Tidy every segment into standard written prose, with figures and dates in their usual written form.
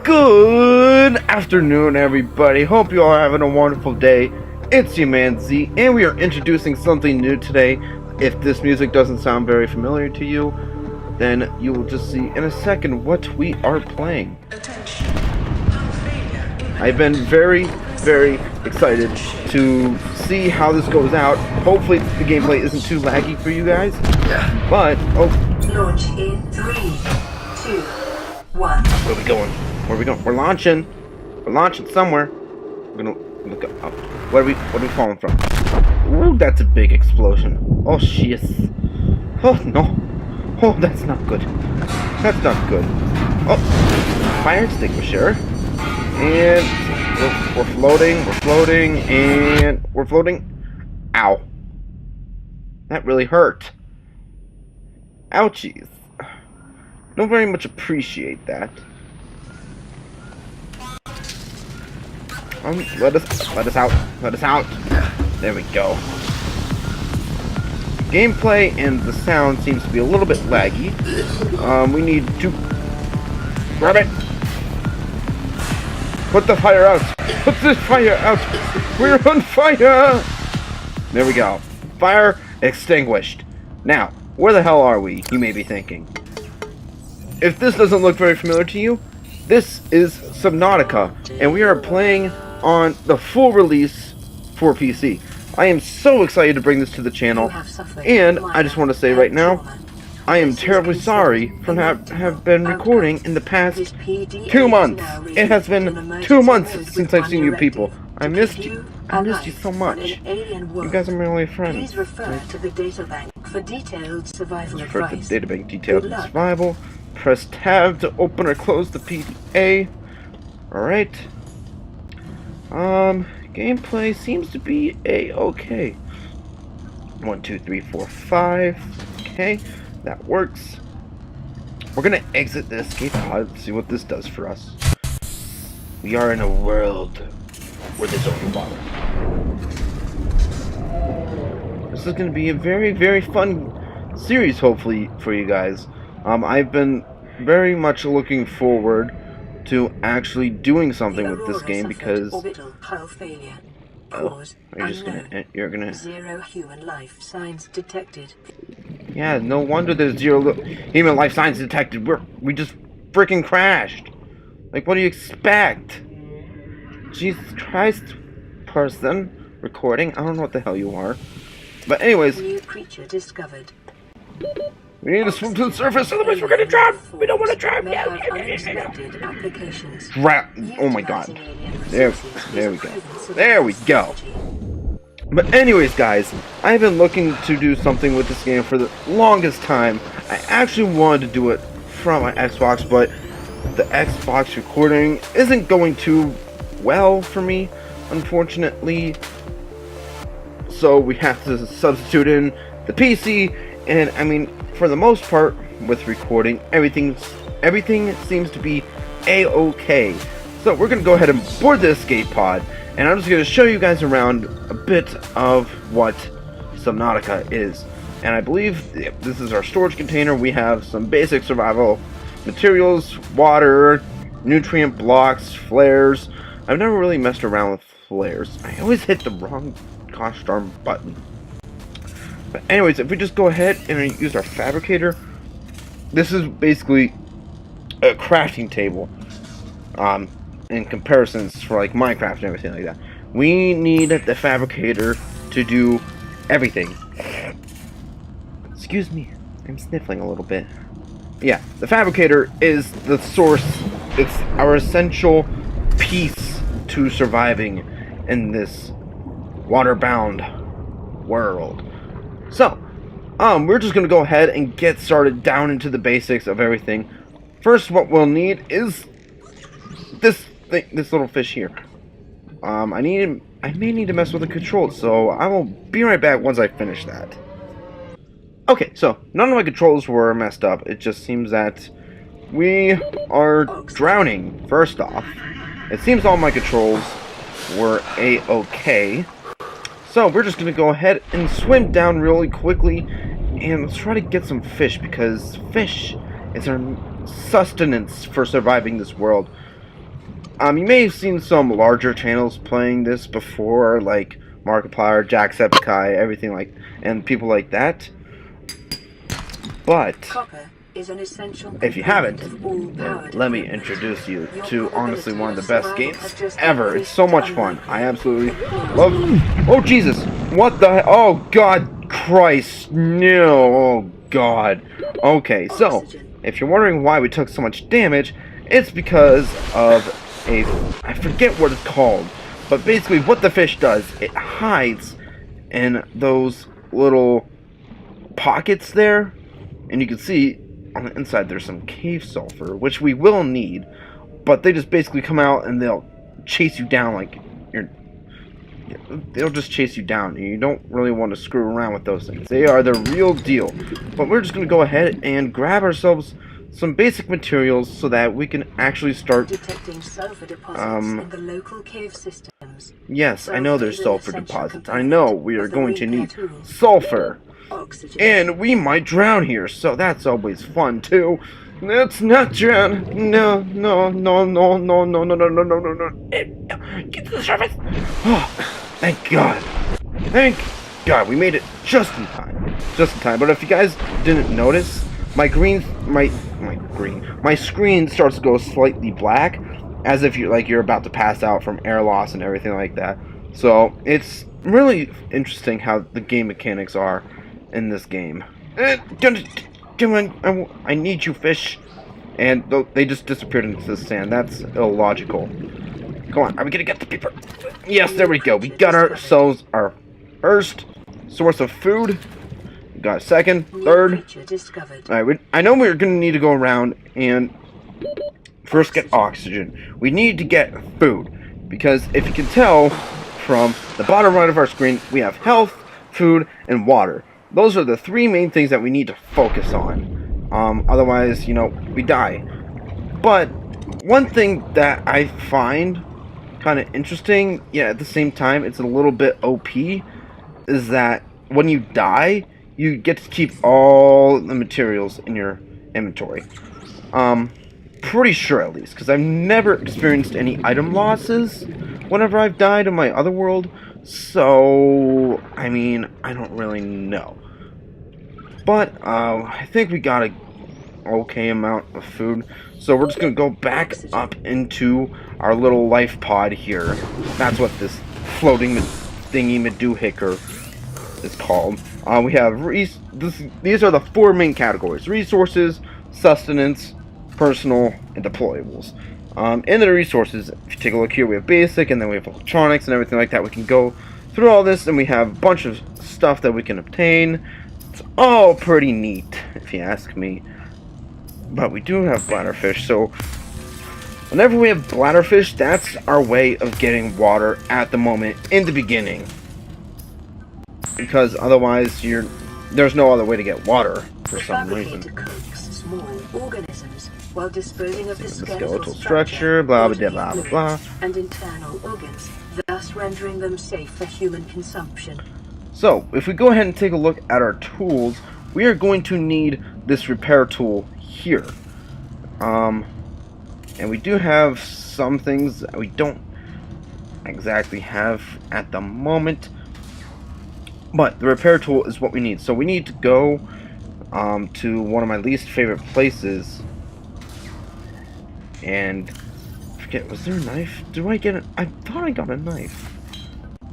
Good afternoon, everybody. Hope you all are having a wonderful day. It's your man Z, and we are introducing something new today. If this music doesn't sound very familiar to you, then you will just see in a second what we are playing. I've been very excited to see how this goes out. Hopefully the gameplay isn't too laggy for you guys. But, launch in 3, 2, 1. Where are we going? Where are we going? We're launching. We're launching somewhere. We're gonna look up. What are we falling from? Ooh, that's a big explosion. Oh shit. Oh no. Oh, that's not good. That's not good. Oh, fire extinguisher. And we're floating, and we're floating. Ow. That really hurt. Ouchies. Don't very much appreciate that. Let us out. There we go. Gameplay and the sound seems to be a little bit laggy. We need to grab it. Put the fire out. Put this fire out. We're on fire. There we go. Fire extinguished. Now, where the hell are we? You may be thinking. If this doesn't look very familiar to you, this is Subnautica, and we are playing on the full release for PC. I am so excited to bring this to the channel, and I just want to say right now, I am terribly sorry for have been recording in the past 2 months. It has been 2 months since I've seen you people. I missed you. I missed you so much. You guys are my only friends. Please refer to the databank for detailed survival advice. advice. The databank detailed survival. Press tab to open or close the PDA. Alright. Gameplay seems to be a-okay. 1, 2, 3, 4, 5. Okay, that works. We're gonna exit the escape pod, see what this does for us. We are in a world where there's only water. This is gonna be a very fun series, hopefully, for you guys. I've been very much looking forward to actually doing something with this game because you're gonna 0 human life signs detected. Yeah, no wonder there's 0 human life signs detected. We just freaking crashed. Like, what do you expect? Jesus Christ, person recording. I don't know what the hell you are. But anyways, new creature discovered. We need to swim to the surface, otherwise we're gonna drown. We don't want to drown. Oh my god. There we go. There we go. But anyways, guys, I've been looking to do something with this game for the longest time. I actually wanted to do it from my Xbox, but the Xbox recording isn't going too well for me, unfortunately. So we have to substitute in the PC, and I mean, for the most part, with recording, everything seems to be a-okay. So we're going to go ahead and board the escape pod, and I'm just going to show you guys around a bit of what Subnautica is. And I believe this is our storage container. We have some basic survival materials, water, nutrient blocks, flares. I've never really messed around with flares. I always hit the wrong gosh darn button. But anyways, if we just go ahead and use our fabricator, this is basically a crafting table. In comparisons for like Minecraft and everything like that. We need the fabricator to do everything. Excuse me, I'm sniffling a little bit. Yeah, the fabricator is the source. It's our essential piece to surviving in this water-bound world. So, we're just gonna go ahead and get started down into the basics of everything. First, what we'll need is this little fish here. I may need to mess with the controls, so I will be right back once I finish that. Okay, so none of my controls were messed up. It just seems that we are drowning. First off, it seems all my controls were a-okay. So we're just gonna go ahead and swim down really quickly, and let's try to get some fish, because fish is our sustenance for surviving this world. You may have seen some larger channels playing this before, like Markiplier, Jacksepticeye, everything like, and people like that. But Copper is an essential if you haven't, of all powered let me equipment. introduce you Your to honestly one of the best probability games of survival has just ever. It's so much fun. increased I absolutely love. Oh Jesus! What the? Oh God Christ! No! Oh God. Okay, so Oxygen. if you're wondering why we took so much damage, it's because of I forget what it's called, but basically what the fish does, it hides in those little pockets there, and you can see on the inside there's some cave sulfur, which we will need, but they just basically come out and they'll chase you down like they'll just chase you down, and you don't really want to screw around with those things. They are the real deal. But we're just going to go ahead and grab ourselves some basic materials so that we can actually start Detecting sulfur deposits in the local cave systems. yes, I know there's sulfur Essential deposits. I component know we are of the going to repair need tool. sulfur. Oxygen. And we might drown here, so that's always fun too. Let's not drown. No, no, no, no, no, no, no, no, no, no, no, no. Get to the surface. Oh, thank God. Thank God, we made it just in time. Just in time. But if you guys didn't notice, my screen starts to go slightly black, as if you're about to pass out from air loss and everything like that. So it's really interesting how the game mechanics are in this game. I need you, fish. And they just disappeared into the sand. That's illogical. Come on, are we gonna get the people? Yes, there we go. We got ourselves our first source of food. We got a second, third. Alright, I know we're gonna need to go around and first get oxygen. We need to get food, because if you can tell from the bottom right of our screen, we have health, food, and water. Those are the three main things that we need to focus on. Otherwise, we die. But one thing that I find kind of interesting, at the same time it's a little bit OP, is that when you die, you get to keep all the materials in your inventory. Pretty sure, at least, because I've never experienced any item losses whenever I've died in my other world. So, I mean, I don't really know. But, I think we got a okay amount of food. So we're just going to go back up into our little life pod here. That's what this floating thingy madoohicker is called. We have, these are the four main categories: resources, sustenance, personal, and deployables. In the resources, if you take a look here, we have basic, and then we have electronics and everything like that. We can go through all this, and we have a bunch of stuff that we can obtain. It's all pretty neat, if you ask me. But we do have bladderfish, so whenever we have bladderfish, that's our way of getting water at the moment in the beginning. Because otherwise, there's no other way to get water for some reason. Small organisms while disposing of the skeletal structure, blah blah blah blah blah, and internal organs, thus rendering them safe for human consumption. So, if we go ahead and take a look at our tools, we are going to need this repair tool here. And we do have some things that we don't exactly have at the moment, but the repair tool is what we need. So we need to go to one of my least favorite places, and I forget, was there a knife? Do I get it? I thought I got a knife.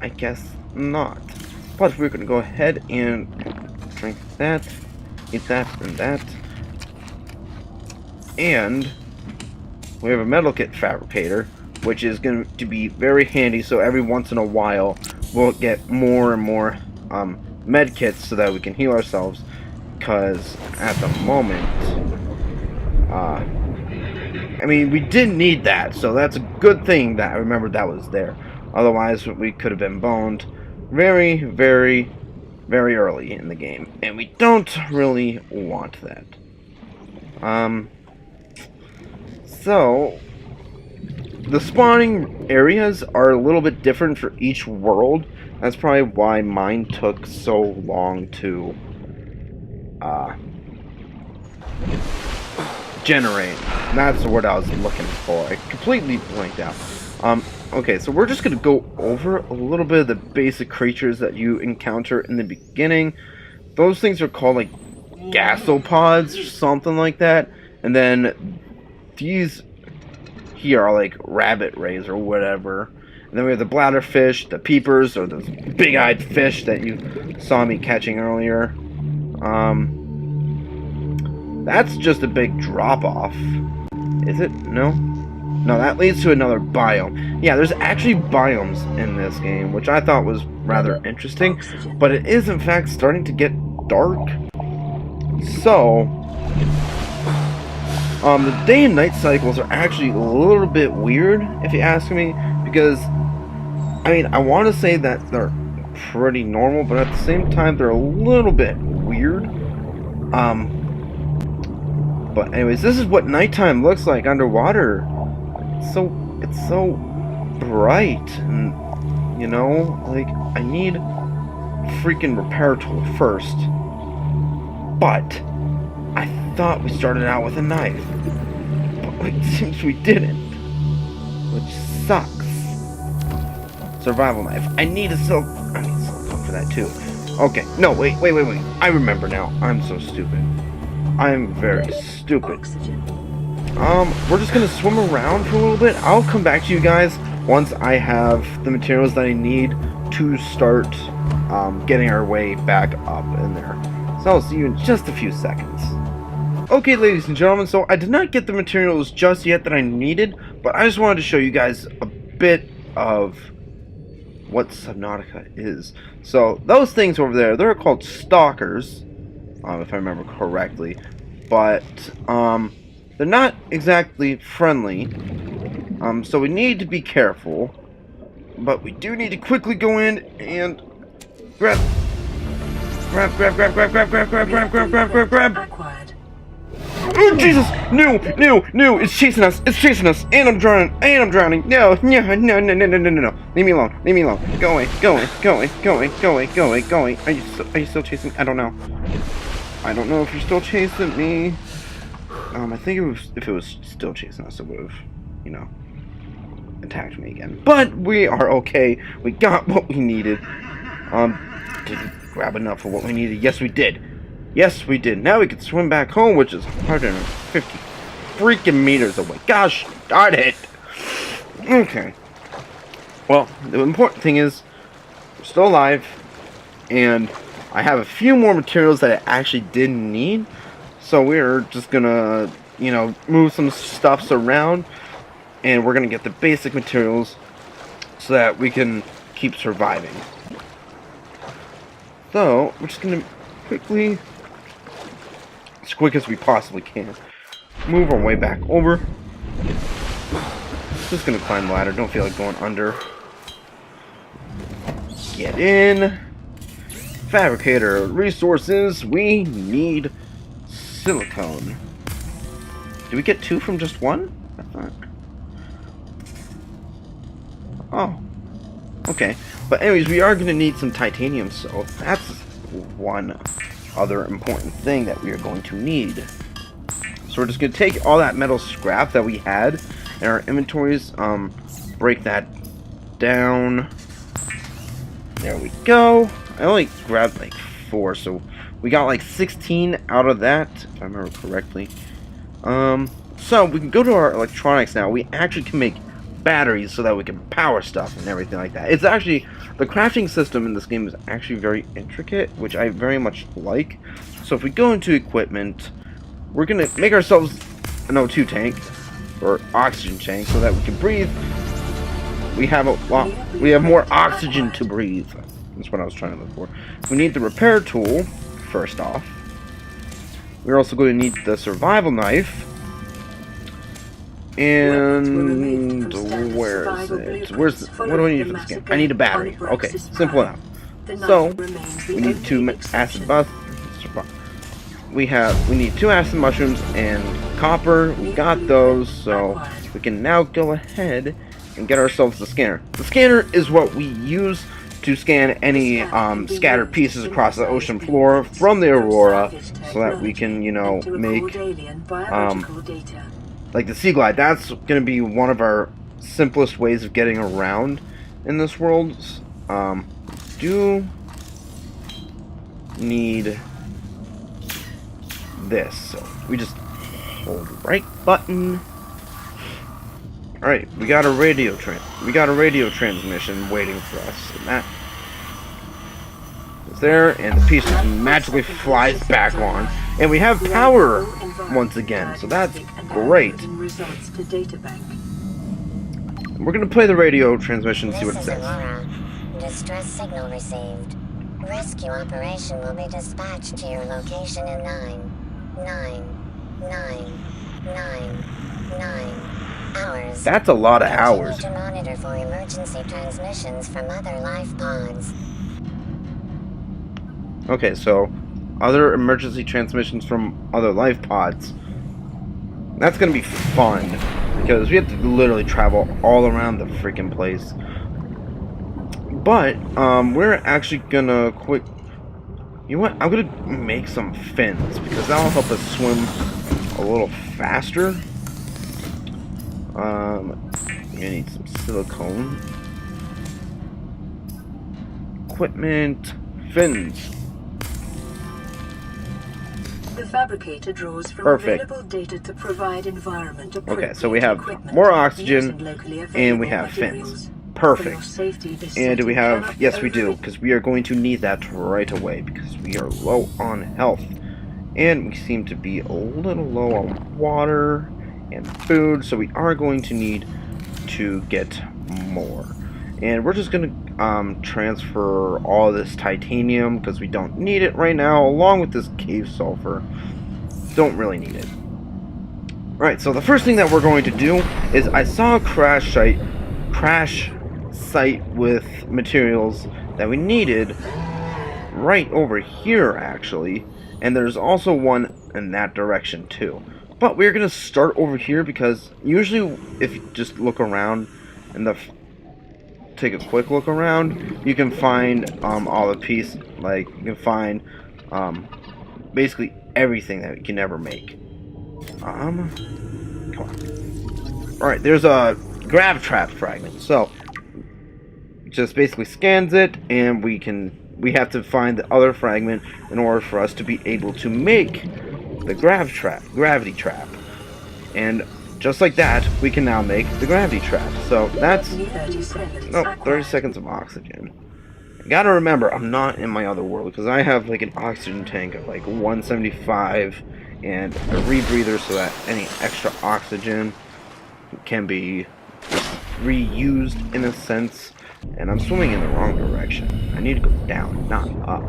I guess not. But we're gonna go ahead and drink that, eat that, and that, and we have a metal kit fabricator, which is going to be very handy. So every once in a while we'll get more and more med kits so that we can heal ourselves, because at the moment I mean, we didn't need that, so that's a good thing that I remembered that was there. Otherwise we could have been boned very, very, very early in the game, and we don't really want that. So the spawning areas are a little bit different for each world. That's probably why mine took so long to Generate. That's the word I was looking for. I completely blanked out. Okay, so we're just gonna go over a little bit of the basic creatures that you encounter in the beginning. Those things are called like gasopods or something like that. And then these here are like rabbit rays or whatever. And then we have the bladderfish, the peepers, or those big-eyed fish that you saw me catching earlier. That's just a big drop-off. Is it? No? No, that leads to another biome. Yeah, there's actually biomes in this game, which I thought was rather interesting. But it is, in fact, starting to get dark. So, the day and night cycles are actually a little bit weird, if you ask me. Because, I mean, I want to say that they're pretty normal, but at the same time, they're a little bit weird. But anyways, this is what nighttime looks like underwater. It's so bright, and you know, like I need a freaking repair tool first. But I thought we started out with a knife, but it seems we didn't, which sucks. Survival knife. I need silicone for that too. Okay, no, wait. I remember now. I'm so stupid. I'm very stupid. We're just gonna swim around for a little bit. I'll come back to you guys once I have the materials that I need to start getting our way back up in there. So I'll see you in just a few seconds. Okay, ladies and gentlemen, so I did not get the materials just yet that I needed, but I just wanted to show you guys a bit of what Subnautica is. So those things over there, they're called stalkers, if I remember correctly, but they're not exactly friendly, so we need to be careful, but we do need to quickly go in and grab. Oh Jesus! No! It's chasing us! And I'm drowning! No! Leave me alone! Go away! Are you still chasing? I don't know. I don't know if you're still chasing me. I think if it was still chasing us, it would have, you know, attacked me again. But we are okay. We got what we needed. Did we grab enough of what we needed? Yes, we did. Now we can swim back home, which is 150 freaking meters away. Gosh darn it. Okay. Well, the important thing is we're still alive, and I have a few more materials that I actually didn't need. So we're just gonna, you know, move some stuffs around, and we're gonna get the basic materials so that we can keep surviving. So we're just gonna quickly, as quick as we possibly can, move our way back over. Just gonna climb the ladder. Don't feel like going under. Get in. Fabricator resources. We need silicone. Did we get 2 from just 1? I thought. Oh. Okay. But anyways, we are going to need some titanium, so that's one other important thing that we are going to need. So we're just going to take all that metal scrap that we had in our inventories, break that down. There we go. I only grabbed like 4, so we got like 16 out of that, if I remember correctly. So we can go to our electronics now. We actually can make batteries so that we can power stuff and everything like that. It's actually, the crafting system in this game is actually very intricate, which I very much like. So if we go into equipment, we're gonna make ourselves an O2 tank or oxygen tank so that we can breathe. We have more oxygen to breathe. That's what I was trying to look for. We need the repair tool first off. We're also going to need the survival knife. And where is it? What do I need for this game? I need a battery. Okay, simple enough. So we need 2 acid buffs. We need 2 acid mushrooms and copper. We got those, so we can now go ahead and get ourselves the scanner. The scanner is what we use to scan any scattered pieces across the ocean floor from the Aurora, so that we can, you know, make like the Sea Glide. That's going to be one of our simplest ways of getting around in this world. Do need this, so we just hold the right button. All right, we got a radio transmission waiting for us, and that is there, and the piece just magically flies back on, and we have power once again, so that's great. We're gonna play the radio transmission and see what it says. Aurora. Distress signal received. Rescue operation will be dispatched to your location in 9 hours. That's a lot of hours. Continue to monitor for emergency transmissions from other life pods. Okay, so other emergency transmissions from other life pods. That's gonna be fun because we have to literally travel all around the freaking place. But we're actually gonna you know what? I'm gonna make some fins because that'll help us swim a little faster. I'm gonna need some silicone. Equipment, fins. The fabricator draws from Perfect. available data to provide environment Okay, so we have more oxygen and we have fins. Perfect. And do we have... Yes, we do, because we are going to need that right away because we are low on health. And we seem to be a little low on water and food, so we are going to need to get more. And we're just going to transfer all this titanium because we don't need it right now, along with this cave sulfur. Don't really need it. Alright, so the first thing that we're going to do is I saw a crash site with materials that we needed right over here, actually. And there's also one in that direction too. But we're going to start over here because usually if you just look around and take a quick look around, you can find all the pieces. Like, you can find basically everything that you can ever make. Come on. Alright, there's a grav trap fragment. So, just basically scans it, and we have to find the other fragment in order for us to be able to make the gravity trap. And just like that, we can now make the gravity trap. So that's 30 seconds of oxygen. I gotta remember, I'm not in my other world because I have like an oxygen tank of like 175 and a rebreather so that any extra oxygen can be reused in a sense. And I'm swimming in the wrong direction. I need to go down, not up.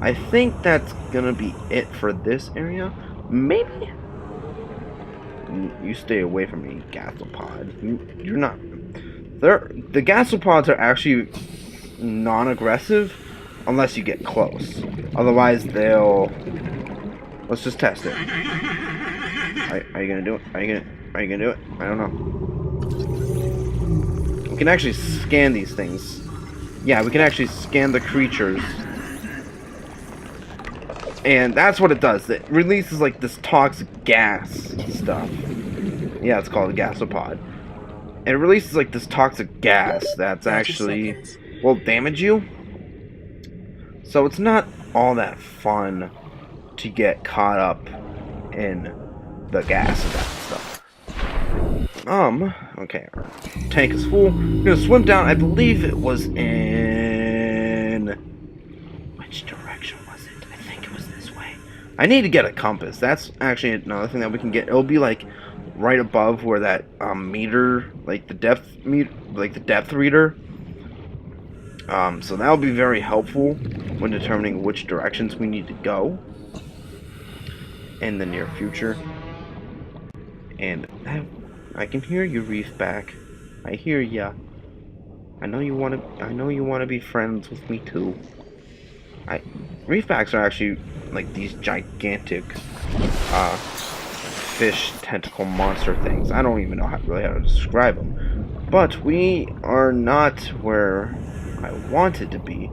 I think that's gonna be it for this area. Maybe. You stay away from me, gasopod. You're not. The gasopods are actually non-aggressive unless you get close. Otherwise, they'll. Let's just test it. Are you gonna do it? Are you gonna do it? I don't know. We can actually scan these things. Yeah, we can actually scan the creatures. And that's what it does. It releases like this toxic gas stuff. Yeah, it's called a gasopod. And it releases like this toxic gas that's actually will damage you. So it's not all that fun to get caught up in the gas and that stuff. Okay, our tank is full. We're gonna swim down. I believe it was in... Which direction was it? I think it was this way. I need to get a compass. That's actually another thing that we can get. It'll be like right above where that meter, like the depth meter, like the depth reader. So that'll be very helpful when determining which directions we need to go in the near future. And I can hear you, Reefback. I hear ya. I know you want to be friends with me too. Reefbacks are actually like these gigantic fish tentacle monster things. I don't even know really how to describe them. But we are not where I wanted to be.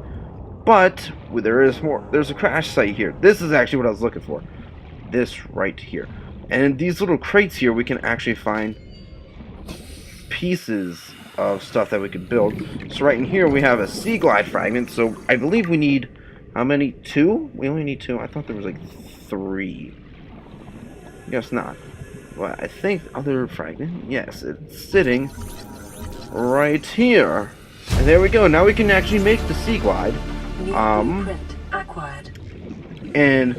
But there is more. There's a crash site here. This is actually what I was looking for. This right here. And these little crates here, we can actually find pieces of stuff that we could build. So right in here, we have a sea glide fragment. So I believe we need, how many? 2? We only need 2. I thought there was like 3. Guess not. Well, I think other fragment. Yes, it's sitting right here. And there we go. Now we can actually make the sea glide. New blueprint acquired. And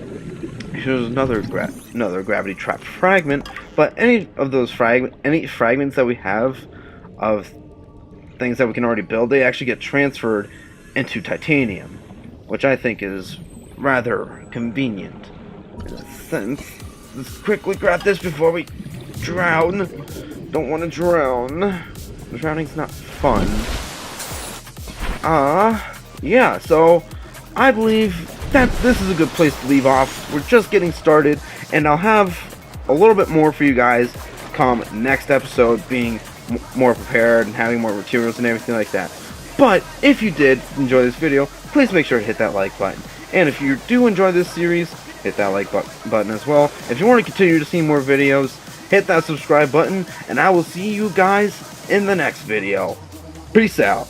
here's another gravity trap fragment. But any of those fragments that we have of things that we can already build, they actually get transferred into titanium, which I think is rather convenient in a sense. Let's quickly grab this before we drown. Don't want to drown. Drowning's not fun. Yeah, so I believe that this is a good place to leave off. We're just getting started, and I'll have a little bit more for you guys come next episode, being more prepared and having more materials and everything like that. But if you did enjoy this video, please make sure to hit that like button. And if you do enjoy this series, hit that like button as well. If you want to continue to see more videos, hit that subscribe button, and I will see you guys in the next video. Peace out.